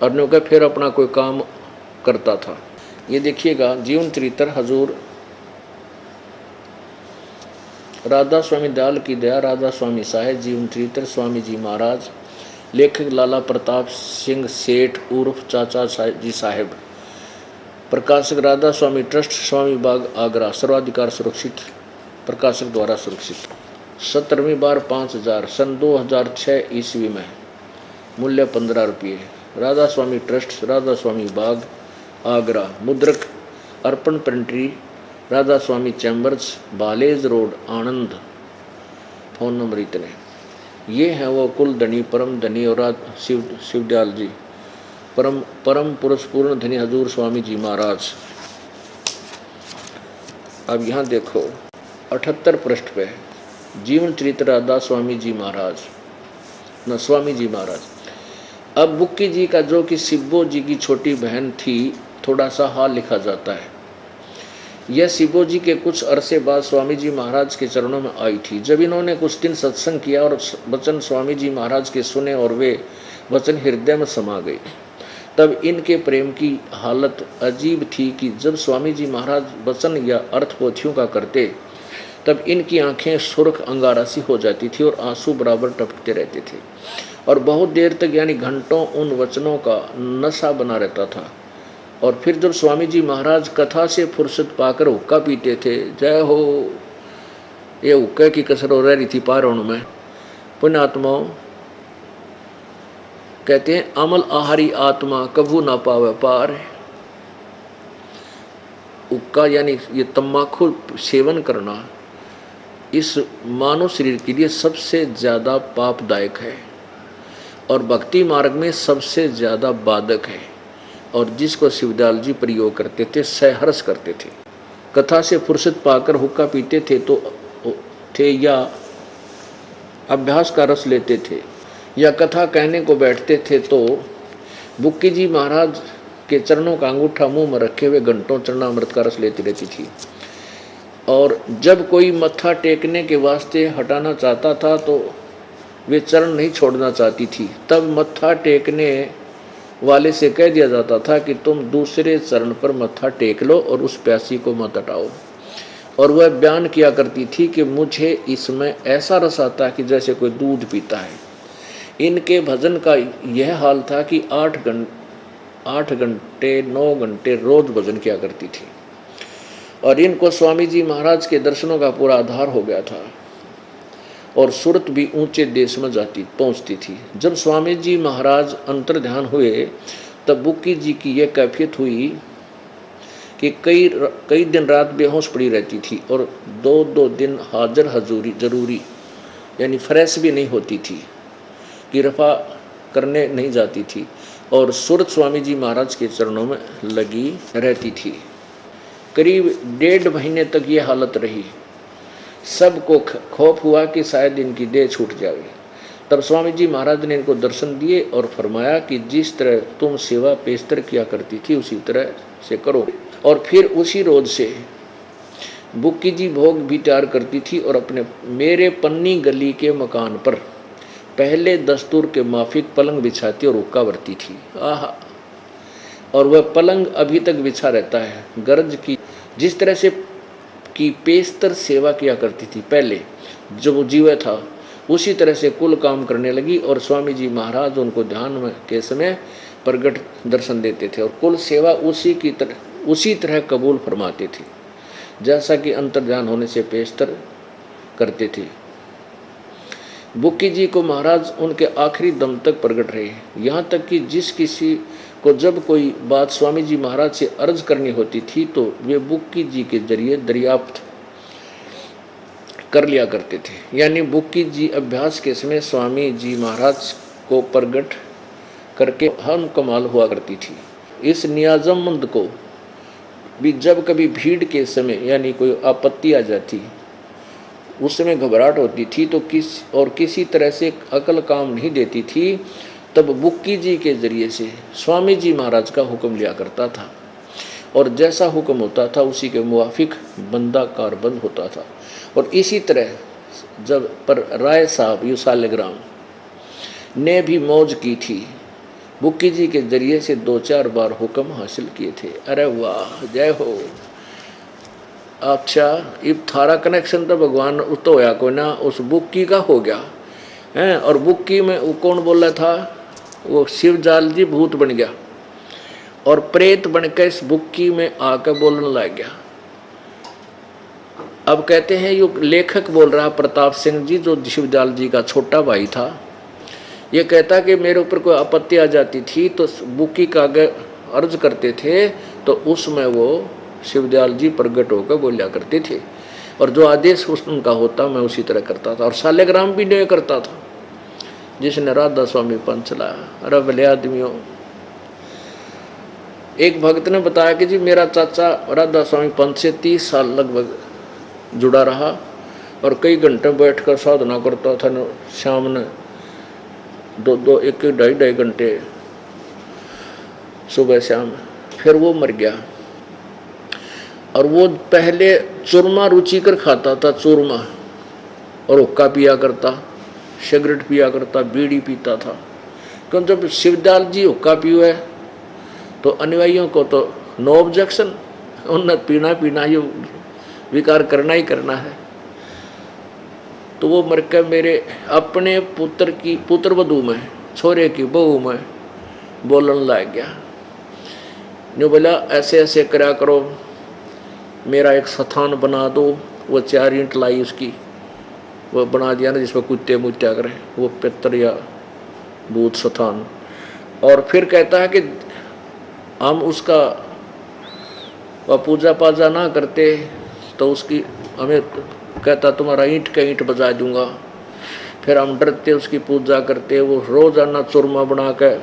और नौका फिर अपना कोई काम करता था। ये देखिएगा, जीवन चरित्र हजूर राधा स्वामी दयाल की दया, राधा स्वामी साहेब, जीवन चरित्र स्वामी जी महाराज, लेखक लाला प्रताप सिंह सेठ उर्फ चाचा जी साहेब, प्रकाशक राधा स्वामी ट्रस्ट, स्वामी बाग आगरा, सर्वाधिकार सुरक्षित, प्रकाशक द्वारा सुरक्षित। 17वीं बार 5000, सन 2006 ईस्वी में, मूल्य 15 रुपये। राधा स्वामी ट्रस्ट, राधा स्वामी बाग आगरा, मुद्रक अर्पण प्रिंटरी, राधा स्वामी चैम्बर्स, बालेज रोड, आनंद। फोन नंबर इतने। ये हैं वो कुल धनी, परम धनी और शिवदयाल जी, परम पुरुष पूर्ण धनी हजूर स्वामी जी महाराज। अब यहाँ देखो 78 पृष्ठ पे जीवन चरित्र राधा स्वामी जी महाराज, न स्वामी जी महाराज। अब बुक्की जी का, जो कि शिब्बो जी की छोटी बहन थी, थोड़ा सा हाल लिखा जाता है। यह शिब्बो जी के कुछ अरसे बाद स्वामी जी महाराज के चरणों में आई थी। जब इन्होंने कुछ दिन सत्संग किया और वचन स्वामी जी महाराज के सुने और वे वचन हृदय में समा गए, तब इनके प्रेम की हालत अजीब थी कि जब स्वामी जी महाराज वचन या अर्थ पोथियों का करते, तब इनकी आंखें सुर्ख अंगारा सी हो जाती थी और आंसू बराबर टपकते रहते थे और बहुत देर तक यानी घंटों उन वचनों का नशा बना रहता था। और फिर जब स्वामी जी महाराज कथा से फुर्सत पाकर हुक्का पीते थे, जय हो, ये हुक्के की कसर हो रही थी पारों में। पुण्यात्माओं कहते हैं, अमल आहारी आत्मा कभू ना पावे पार। हुक्का यानी ये तम्बाकू सेवन करना इस मानव शरीर के लिए सबसे ज़्यादा पापदायक है और भक्ति मार्ग में सबसे ज़्यादा बाधक है, और जिसको शिवदयाल जी प्रयोग करते थे, सहर्ष करते थे। कथा से फुर्सत पाकर हुक्का पीते थे या अभ्यास का रस लेते थे या कथा कहने को बैठते थे, तो बुक्की जी महाराज के चरणों का अंगूठा मुंह में रखे हुए घंटों चरणामृत का रस लेती रहती थी। और जब कोई मत्था टेकने के वास्ते हटाना चाहता था तो वे चरण नहीं छोड़ना चाहती थी। तब मत्था टेकने वाले से कह दिया जाता था कि तुम दूसरे चरण पर मत्था टेक लो और उस प्यासी को मत हटाओ। और वह बयान किया करती थी कि मुझे इसमें ऐसा रस आता है कि जैसे कोई दूध पीता है। इनके भजन का यह हाल था कि 8 घंटे 9 घंटे रोज भजन किया करती थी और इनको स्वामी जी महाराज के दर्शनों का पूरा आधार हो गया था और सूरत भी ऊंचे देश में पहुंचती थी। जब स्वामी जी महाराज अंतर्ध्यान हुए तब बुक्की जी की यह कैफियत हुई कि कई दिन रात बेहोश पड़ी रहती थी और 2 दिन हाजिर हजूरी जरूरी यानी फ्रेश भी नहीं होती थी, कि रफा करने नहीं जाती थी और सूरत स्वामी जी महाराज के चरणों में लगी रहती थी। करीब 1.5 महीने तक ये हालत रही। सबको खौफ हुआ कि शायद इनकी देह छूट जाए। तब स्वामी जी महाराज ने इनको दर्शन दिए और फरमाया कि जिस तरह तुम सेवा पेशतर किया करती थी उसी तरह से करो। और फिर उसी रोज से बुक्की जी भोग भी तैयार करती थी और अपने मेरे पन्नी गली के मकान पर पहले दस्तूर के माफिक पलंग बिछाती और हुक्का भरती थी। आहा, और वह पलंग अभी तक बिछा रहता है। गर्ज की जिस तरह से की पेशतर सेवा किया करती थी पहले जब वो जीवित था, उसी तरह से कुल काम करने लगी और स्वामी जी महाराज उनको ध्यान में के समय प्रगट दर्शन देते थे और कुल सेवा उसी तरह कबूल फरमाते थे जैसा कि अंतर्ध्यान होने से पेशतर करते थे। बुक्की जी को महाराज उनके आखिरी दम तक प्रगट रहे, यहाँ तक कि जिस किसी को जब कोई बात स्वामी जी महाराज से अर्ज करनी होती थी तो वे बुक्की जी के जरिए दरियाफ्त कर लिया करते थे। यानी बुक्की जी अभ्यास के समय स्वामी जी महाराज को प्रगट करके हम कमाल हुआ करती थी। इस नियाजमंद को भी जब कभी भीड़ के समय यानी कोई आपत्ति आ जाती, उस समय घबराहट होती थी तो किसी तरह से अकल काम नहीं देती थी, तब बुक्की जी के जरिए से स्वामी जी महाराज का हुक्म लिया करता था और जैसा हुक्म होता था उसी के मुवाफिक बंदा कारबंद होता था। और इसी तरह जब पर राय साहब यूसालेग्राम ने भी मौज की थी, बुक्की जी के जरिए से 2-4 बार हुक्म हासिल किए थे। अरे वाह, जय हो। अच्छा, इब थारा कनेक्शन तो भगवान उस तो होया कोई ना, उस बुक्की का हो गया है। और बुक्की में वो कौन बोल रहा था, वो शिवजाल जी भूत बन गया और प्रेत बनकर इस बुक्की में आकर बोलने लग गया। अब कहते हैं ये लेखक बोल रहा प्रताप सिंह जी, जो शिवदयाल जी का छोटा भाई था, ये कहता कि मेरे ऊपर कोई आपत्ति आ जाती थी तो बुक्की का आगे अर्ज करते थे, तो उसमें वो शिवदयाल जी प्रगट होकर बोलिया करते थे, और जो आदेश उनका होता मैं उसी तरह करता था। और शालिग्राम भी नहीं करता था जिसने राधा स्वामी पंथ चलाया। अरे भले आदमियों, एक भक्त ने बताया कि जी मेरा चाचा राधा स्वामी पंथ से 30 साल लगभग जुड़ा रहा, और कई घंटे बैठकर साधना करता था। शाम ने 2-2, 1-1, 2.5 घंटे सुबह शाम। फिर वो मर गया। और वो पहले चूरमा रुचिकर खाता था, चूरमा, और हुक्का पिया करता, सिगरेट पिया करता, बीड़ी पीता था। क्योंकि जब शिवदयाल जी हुक्का पिए तो अनुयायियों को तो नो ऑब्जेक्शन, उन्हें पीना ये विकार करना ही करना है। तो वो मर कर मेरे अपने पुत्र वधू में, छोरे की बहू में बोलने लग गया। जो बोला ऐसे ऐसे करा करो, मेरा एक स्थान बना दो। वो 4 ईंट लाई उसकी, वो बना दिया ना जिसमें कुत्ते मुत्या करें, वो पितर या भूत स्थान। और फिर कहता है कि हम उसका पूजा पाजा ना करते तो उसकी हमें कहता तुम्हारा ईंट का ईंट बजा दूंगा। फिर हम डरते उसकी पूजा करते। वो रोजाना चूरमा बना के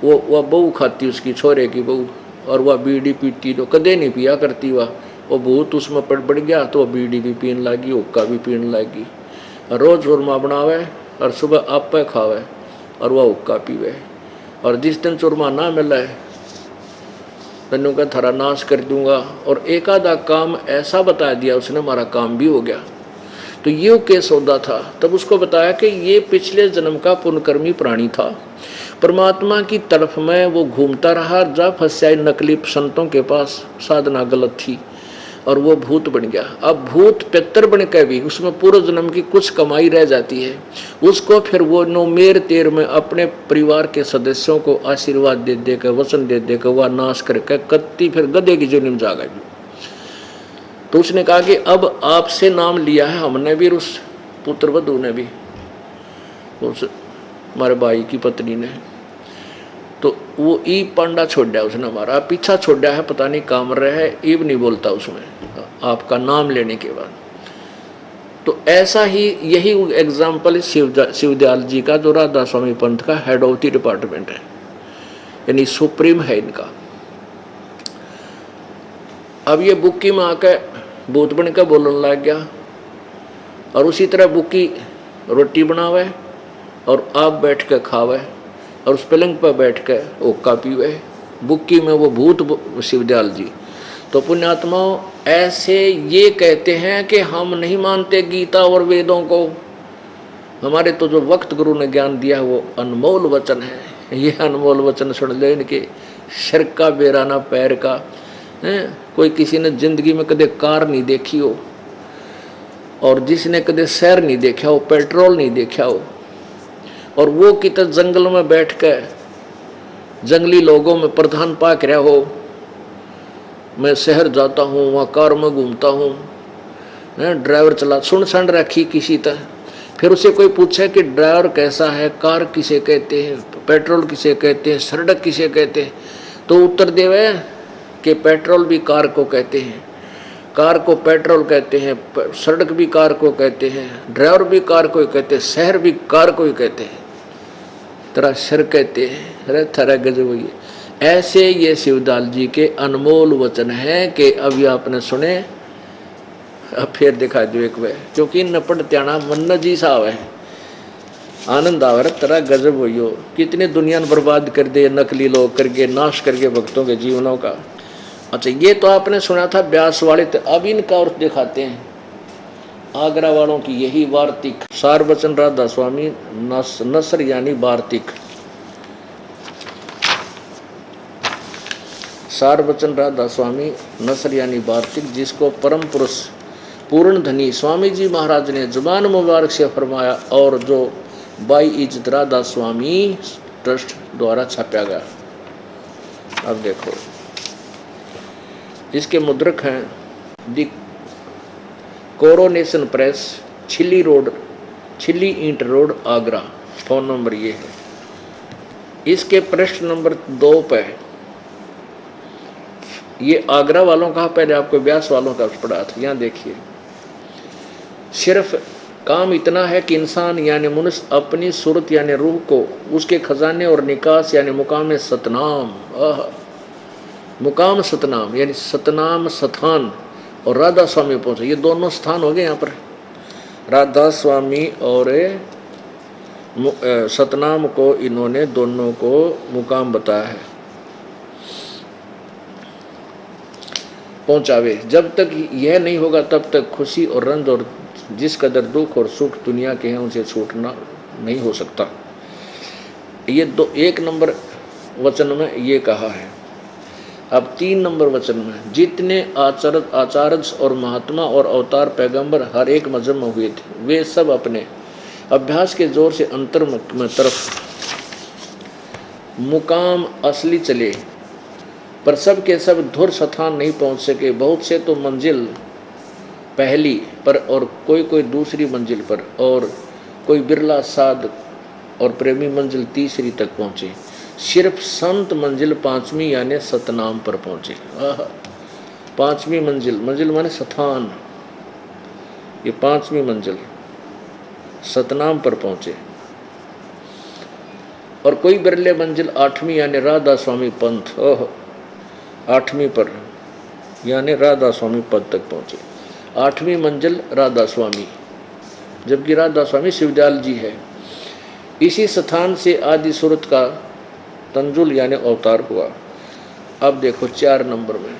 वो बहू खाती, उसकी छोरे की बहू, और वह बीड़ी पीती। तो कदे नहीं पिया करती वह, वो भूत उसमें पड़ गया तो वह बीड़ी भी पीने लगी, हुक्का भी पीने लगी। रोज चूरमा बनावे और सुबह आप पे खावे और वह हुक्का पीवे। और जिस दिन चूरमा ना मिले तनु का थारा नाश कर दूंगा। और एक आधा काम ऐसा बता दिया उसने, हमारा काम भी हो गया। तो ये केस सौदा था। तब उसको बताया कि ये पिछले जन्म का पुण्यकर्मी प्राणी था, परमात्मा की तरफ में वो घूमता रहा, जा फंसाई नकली संतों के पास, साधना गलत थी और वो भूत बन गया। अब भूत पितर बन के भी उसमें पूर्व जन्म की कुछ कमाई रह जाती है, उसको फिर वो नोमेर तेर में अपने परिवार के सदस्यों को आशीर्वाद दे दे कर, वचन दे दे कर वह नाश करके कत्ती फिर गधे की जोनी में जागा। तो उसने कहा कि अब आपसे नाम लिया है हमने भी, उस पुत्र वधू ने भी, उस हमारे भाई की पत्नी ने। तो वो ई पांडा छोड़ा उसने, हमारा पीछा छोड़ा है, पता नहीं काम रहा है, ईब नहीं बोलता उसमें आपका नाम लेने के बाद। तो ऐसा ही यही एग्जाम्पल शिवदयाल जी का, जो राधा स्वामी पंथ का हेड ऑफ द डिपार्टमेंट है, यानी सुप्रीम है इनका। अब ये बुक्की में आकर भूत बन कर बोलने लग गया। और उसी तरह बुक्की रोटी बनावे और आप बैठ कर खावे और उस पलंग पर बैठ कर हुक्का पीवे। बुक्की में वो भूत शिवदयाल जी। तो पुण्यात्माओं, ऐसे ये कहते हैं कि हम नहीं मानते गीता और वेदों को, हमारे तो जो वक्त गुरु ने ज्ञान दिया है वो अनमोल वचन है। ये अनमोल वचन सुन ले, इनके सिर का बेराना पैर का है। कोई किसी ने जिंदगी में कदे कार नहीं देखी हो, और जिसने कदे शहर नहीं देखा हो, पेट्रोल नहीं देखा हो, और वो कितना जंगल में बैठ कर जंगली लोगों में प्रधान पाक रहा हो, मैं शहर जाता हूँ, वहाँ कार में घूमता हूँ, ड्राइवर चला सुन सन रखी किसी तरह। फिर उसे कोई पूछे कि ड्राइवर कैसा है, कार किसे कहते हैं, पेट्रोल किसे कहते हैं, सड़क किसे कहते हैं, तो उत्तर देवे कि पेट्रोल भी कार को कहते हैं, कार को पेट्रोल कहते हैं, सड़क भी कार को कहते हैं, ड्राइवर भी कार को ही कहते हैं, शहर भी कार को ही कहते हैं, तेरा सिर कहते हैं। अरे थरा गजब हुई। ऐसे ये शिवदयाल जी के अनमोल वचन हैं कि अभी आपने सुने, अब फिर दिखा दो एक बार, क्योंकि नपट त्याना मन जी साहब है, आनंद आवर तेरा गजब हुई हो। कितने दुनिया ने बर्बाद कर दे नकली लोग करके, नाश करके भक्तों के जीवनों का। अच्छा, ये तो आपने सुना था ब्यास वाले, तो अब इनका और दिखाते हैं आगरा वालों की यही वार्तिक। सारवचन राधा स्वामी नसर यानी वार्तिक, सारवचन राधा स्वामी नसर यानी वार्तिक, जिसको परम पुरुष पूर्ण धनी स्वामी जी महाराज ने जुबान मुबारक से फरमाया, और जो बाई इज्जत राधा स्वामी ट्रस्ट द्वारा छापा गया। अब देखो, इसके मुद्रक हैं दी कोरोनेशन प्रेस, छिल्ली ईंट रोड, आगरा। फोन नंबर ये है। इसके पृष्ठ नंबर 2 पे ये आगरा वालों का, पहले आपको व्यास वालों का पढ़ा था। यहाँ देखिए, सिर्फ काम इतना है कि इंसान यानी मनुष्य अपनी सूरत यानी रूह को उसके खजाने और निकास यानी मुकाम सतनाम, मुकाम सतनाम यानी सतनाम स्थान और राधा स्वामी पहुंचे। ये दोनों स्थान हो गए यहाँ पर, राधा स्वामी और सतनाम को इन्होंने दोनों को मुकाम बताया है। पहुंचावे, जब तक यह नहीं होगा तब तक खुशी और रंज और जिस कदर दुख और सुख दुनिया के हैं उनसे छूटना नहीं हो सकता। ये 1 नंबर वचन में ये कहा है। अब 3 नंबर वचन में, जितने आचार्य और महात्मा और अवतार पैगंबर हर एक मजहब में हुए थे, वे सब अपने अभ्यास के जोर से अंतर में तरफ मुकाम असली चले, पर सब के सब धुर स्थान नहीं पहुंच सके। बहुत से तो मंजिल पहली पर और कोई दूसरी मंजिल पर, और कोई बिरला साध और प्रेमी मंजिल तीसरी तक पहुंचे। सिर्फ संत मंजिल 5वीं यानी सतनाम पर पहुंचे। 5वीं मंजिल माने स्थान, ये 5वीं मंजिल सतनाम पर पहुंचे। और कोई बिरले मंजिल 8वीं यानी राधा स्वामी पंथ, 8वीं पर यानी राधा स्वामी पद तक पहुंचे। 8वीं मंजिल राधा स्वामी, जबकि राधा स्वामी शिवदयाल जी है। इसी स्थान से आदि सूरत का तंजुल यानी अवतार हुआ। अब देखो 4 नंबर में,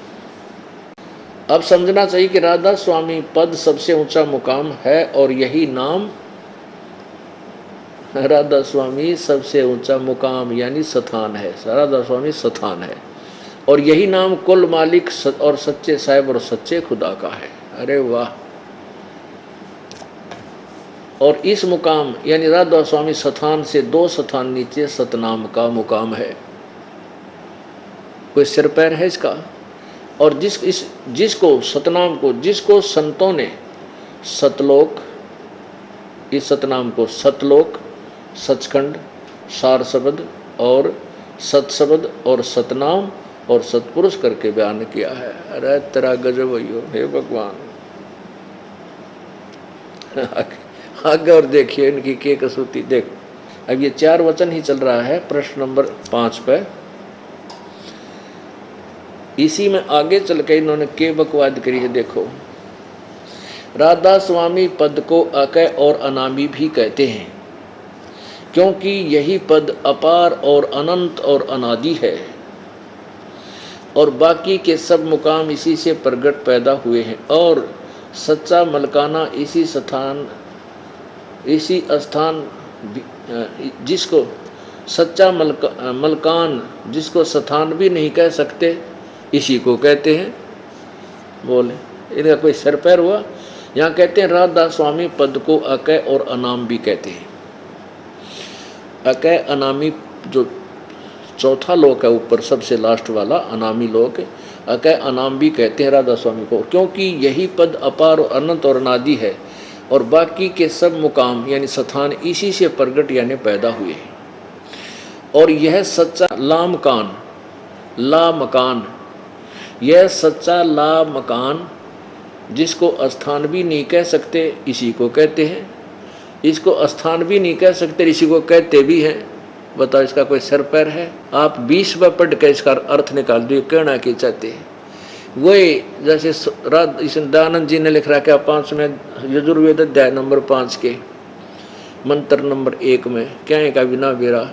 अब समझना चाहिए कि राधा स्वामी पद सबसे ऊंचा मुकाम है और यही नाम राधा स्वामी सबसे ऊंचा मुकाम यानी स्थान है। राधा स्वामी स्थान है और यही नाम कुल मालिक और सच्चे साहिब और सच्चे खुदा का है। अरे वाह! और इस मुकाम यानी राधा स्वामी स्थान से 2 स्थान नीचे सतनाम का मुकाम है। कोई सिर पैर है इसका। और जिसको सतनाम को, जिसको संतों ने सतलोक, इस सतनाम को सतलोक, सचखंड, सार शब्द और सतशब्द और सतनाम और सतपुरुष करके बयान किया है। अरे तेरा गजब हो, हे भगवान। आगे और देखिए इनकी के कसूती। देख, अब ये 4 वचन ही चल रहा है प्रश्न नंबर 5 पे। इसी में आगे चल के इन्होंने के बकवाद करी है। देखो, राधा स्वामी पद को अकय और अनामी भी कहते हैं, क्योंकि यही पद अपार और अनंत और अनादि है और बाकी के सब मुकाम इसी से प्रगट पैदा हुए हैं। और सच्चा मलकाना इसी स्थान जिसको सच्चा मलकान जिसको स्थान भी नहीं कह सकते, इसी को कहते हैं। बोले इनका कोई सर पैर हुआ। यहाँ कहते हैं राधा स्वामी पद को अकय और अनाम भी कहते हैं। अकय अनामी जो चौथा लोक है ऊपर सबसे लास्ट वाला अनामी लोक, अकय अनाम भी कहते हैं राधा स्वामी को, क्योंकि यही पद अपार और अनंत और अनादि है और बाकी के सब मुकाम यानी स्थान इसी से प्रगट यानी पैदा हुए हैं। और यह सच्चा लामकान, यह सच्चा लामकान जिसको स्थान भी नहीं कह सकते, इसी को कहते हैं। इसको स्थान भी नहीं कह सकते, इसी को कहते भी हैं। बताओ, इसका कोई सर पैर है? आप 20 बार पढ़ के इसका अर्थ निकाल दो, कहना क्या चाहते हैं। वही जैसे दयानंद जी ने लिख रखा 5 में यजुर्वेद अध्याय नंबर 5 के मंत्र नंबर 1 में क्या है का बिना बेरा,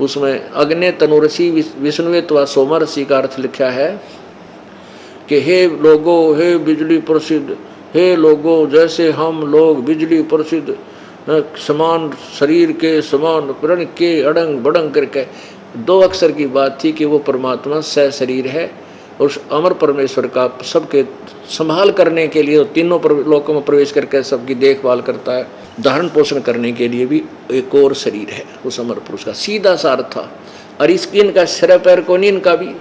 उसमें अग्नि तनुरसी विष्णुत्व सोमा ऋषि का अर्थ लिखा है कि हे लोगो, हे बिजली प्रसिद्ध, हे लोगो, जैसे हम लोग बिजली प्रसिद्ध समान शरीर के समान प्रण के अड़ंग बड़ंग करके 2 अक्षर की बात थी कि वो परमात्मा सह शरीर है और उस अमर परमेश्वर का सबके संभाल करने के लिए तीनों लोकों में प्रवेश करके सबकी देखभाल करता है, धारण पोषण करने के लिए भी एक और शरीर है उस अमर पुरुष का। सीधा सा अर्थ था। और इसकी इनका सिर पैर को नहीं इनका भी,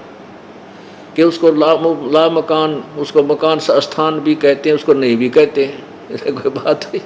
कि उसको ला मकान, उसको मकान स्थान भी कहते हैं, उसको नहीं भी कहते हैं, ऐसे कोई बात हुई।